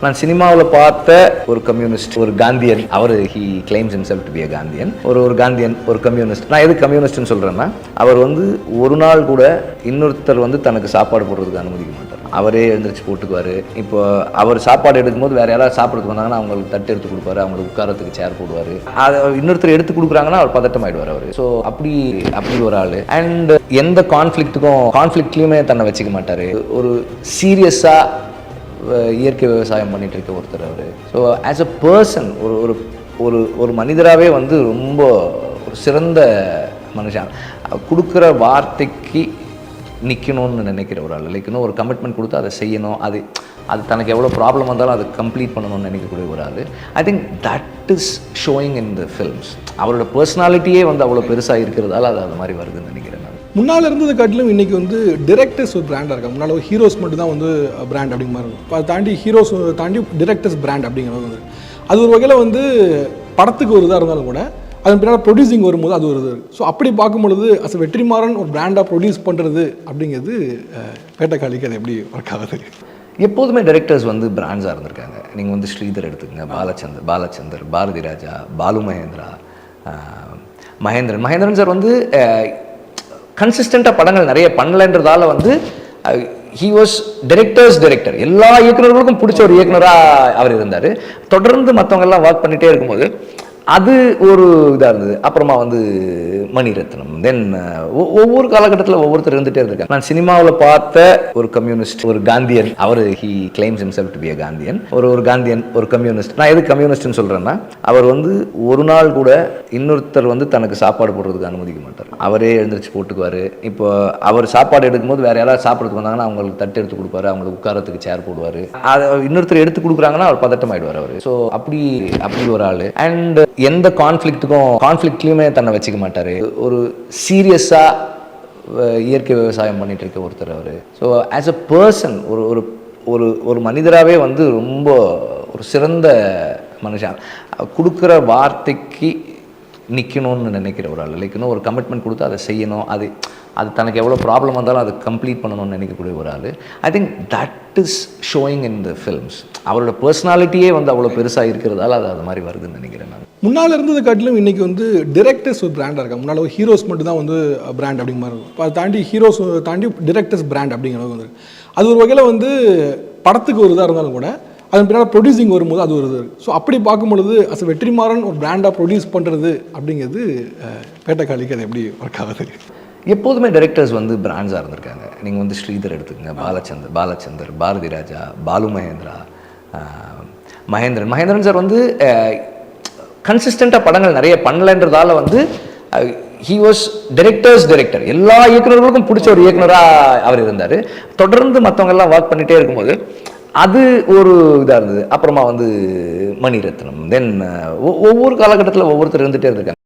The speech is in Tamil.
நான் சினிமாவில் பார்த்த ஒரு கம்யூனிஸ்ட், ஒரு காந்தியன். அவர் he claims himself to be a Gandhian. ஒரு காந்தியன், ஒரு கம்யூனிஸ்ட். நான் எது கம்யூனிஸ்ட்னு சொல்கிறேன்னா, அவர் ஒரு நாள் கூட இன்னொருத்தர் தனக்கு சாப்பாடு போடுறதுக்கு அனுமதிக்க மாட்டார். அவரே எழுந்திரிச்சு போட்டுக்குவார். இப்போ அவர் சாப்பாடு எடுக்கும்போது வேறு யாராவது சாப்பிட்றதுக்கு வந்தாங்கன்னா அவங்களுக்கு தட்டு எடுத்து கொடுப்பாரு, அவங்களுக்கு உட்காரத்துக்கு சேர் போடுவார். அதை இன்னொருத்தர் எடுத்து கொடுக்குறாங்கன்னா அவர் பதட்டமாயிடுவார். அவர் ஸோ அப்படி ஒரு ஆள். அண்ட் எந்த கான்ஃப்ளிக்ட்லையுமே தன்னை வச்சுக்க மாட்டார். ஒரு சீரியஸாக இயற்கை விவசாயம் பண்ணிட்டு இருக்க ஒருத்தர் அவர். ஸோ ஆஸ் அ பர்சன் ஒரு மனிதராகவே ரொம்ப ஒரு சிறந்த மனுஷன். கொடுக்குற வார்த்தைக்கு நிற்கணும்னு நினைக்கிற ஒரு ஆள். இன்னும் ஒரு கமிட்மெண்ட் கொடுத்து அதை செய்யணும், அது தனக்கு எவ்வளோ ப்ராப்ளம் வந்தாலும் அதை கம்ப்ளீட் பண்ணணும்னு நினைக்கக்கூடிய ஒரு ஆள். I think that is showing in the films. அவரோட பர்சனாலிட்டியே அவ்வளோ பெருசாக இருக்கிறதால அது மாதிரி வருதுன்னு நினைக்கிறேன் நான். முன்னால் இருந்தது காட்டிலும் இன்றைக்கி டிரெக்டர்ஸ் ஒரு பிராண்டாக இருக்காங்க. முன்னால் ஹீரோஸ் மட்டும் தான் பிராண்ட் அப்படிங்கிற மாதிரி இருக்கும். அதை தாண்டி ஹீரோஸ் தாண்டி டிரெக்டர்ஸ் பிராண்ட் அப்படிங்கிறது அது ஒரு வகையில் படத்துக்கு ஒரு இதாக இருந்தாலும் கூட அதன் பின்னால் ப்ரொடியூசிங் வரும்போது அது ஒரு இது. ஸோ அப்படி பார்க்கும்பொழுது அஸ் வெற்றிமாறன் ஒரு பிராண்டாக ப்ரொடியூஸ் பண்ணுறது அப்படிங்கிறது பேட்டக்காளிக்கு அது எப்படி ஒர்க் ஆகுது? எப்போதுமே டைரக்டர்ஸ் பிராண்ட்ஸாக இருந்திருக்காங்க. நீங்கள் ஸ்ரீதர் எடுத்துக்கங்க, பாலச்சந்தர், பாரதி ராஜா, பாலு மகேந்திரா, மகேந்திரன் சார் கன்சிஸ்டண்ட்டாக படங்கள் நிறைய பண்ணலைன்றதால ஹி வாஸ் டைரக்டர். எல்லா இயக்குநர்களுக்கும் பிடிச்ச ஒரு இயக்குனராக அவர் இருந்தார். தொடர்ந்து மற்றவங்கெல்லாம் ஒர்க் பண்ணிகிட்டே இருக்கும்போது அது ஒரு இதாக இருந்தது. அப்புறமா மணிரத்னம், தென் ஒவ்வொரு காலகட்டத்தில் ஒவ்வொருத்தர் இருந்துகிட்டே இருந்திருக்காங்க. நான் சினிமாவில் பார்த்த ஒரு கம்யூனிஸ்ட், ஒரு காந்தியன். அவர் he claims himself to be a Gandhian. ஒரு காந்தியன், ஒரு கம்யூனிஸ்ட். நான் எது கம்யூனிஸ்ட்னு சொல்கிறேன்னா, அவர் ஒரு நாள் கூட இன்னொருத்தர் தனக்கு சாப்பாடு போடுறதுக்கு அனுமதிக்க மாட்டார். அவரே எழுந்திரிச்சு போட்டுக்குவார். இப்போ அவர் சாப்பாடு எடுக்கும்போது வேறு யாராவது சாப்பிட்றதுக்கு வந்தாங்கன்னா அவங்களுக்கு தட்டு எடுத்து கொடுப்பாரு, அவங்களுக்கு உட்காரத்துக்கு சேர் போடுவார். அதை இன்னொருத்தர் எடுத்து கொடுக்குறாங்கன்னா அவர் பதட்டமாயிடுவார். அவர் ஸோ அப்படி ஒரு ஆள். அண்ட் எந்த கான்ஃப்ளிக்ட்லையுமே தன்னை வச்சுக்க மாட்டார். ஒரு சீரியஸாக இயற்கை விவசாயம் பண்ணிட்டு இருக்க ஒருத்தர் அவர். ஸோ ஆஸ் அ பர்சன் ஒரு மனிதராகவே ரொம்ப ஒரு சிறந்த மனுஷன். கொடுக்குற வார்த்தைக்கு நிற்கணும்னு நினைக்கிற ஒரு ஆள். இன்னும் ஒரு கமிட்மெண்ட் கொடுத்து அதை செய்யணும், அது தனக்கு எவ்வளோ ப்ராப்ளம் வந்தாலும் அதை கம்ப்ளீட் பண்ணணும்னு நினைக்கக்கூடிய ஒரு ஆள். I think that is showing in the films. அவரோட பர்சனாலிட்டியே அவ்வளோ பெருசாக இருக்கிறதால அது மாதிரி வருதுன்னு நினைக்கிறேன் நான். முன்னால் இருந்தது காட்டிலும் இன்றைக்கி டிரெக்டர்ஸ் ஒரு பிராண்டாக இருக்காங்க. முன்னால் ஹீரோஸ் மட்டும் தான் பிராண்ட் அப்படிங்கிற மாதிரி இருக்கும். அதை தாண்டி ஹீரோஸ் தாண்டி டிரெக்டர்ஸ் பிராண்ட் அப்படிங்கிறது அது ஒரு வகையில் படத்துக்கு ஒரு இதாக இருந்தாலும் கூட அதன் பின்னால் ப்ரொடியூசிங் வரும்போது அது ஒரு இது. ஸோ அப்படி பார்க்கும்பொழுது அஸ் வெற்றிமாறன் ஒரு பிராண்டாக ப்ரொடியூஸ் பண்ணுறது அப்படிங்கிறது பேட்டக்காளிக்கு அது எப்படி ஒர்க் ஆகுது? எப்போதுமே டைரக்டர்ஸ் பிராண்ட்ஸாக இருந்திருக்காங்க. நீங்கள் ஸ்ரீதர் எடுத்துக்கங்க, பாலச்சந்தர், பாரதி ராஜா, பாலு மகேந்திரா, மகேந்திரன் சார் கன்சிஸ்டண்ட்டாக படங்கள் நிறைய பண்ணலைன்றதால ஹி வாஸ் டைரக்டர். எல்லா இயக்குநர்களுக்கும் பிடிச்ச ஒரு இயக்குனராக அவர் இருந்தார். தொடர்ந்து மற்றவங்கெல்லாம் ஒர்க் பண்ணிகிட்டே இருக்கும்போது அது ஒரு இதாக இருந்தது. அப்புறமா மணிரத்னம், தென் ஒவ்வொரு காலகட்டத்தில் ஒவ்வொருத்தர் இருந்துகிட்டே இருந்திருக்காங்க.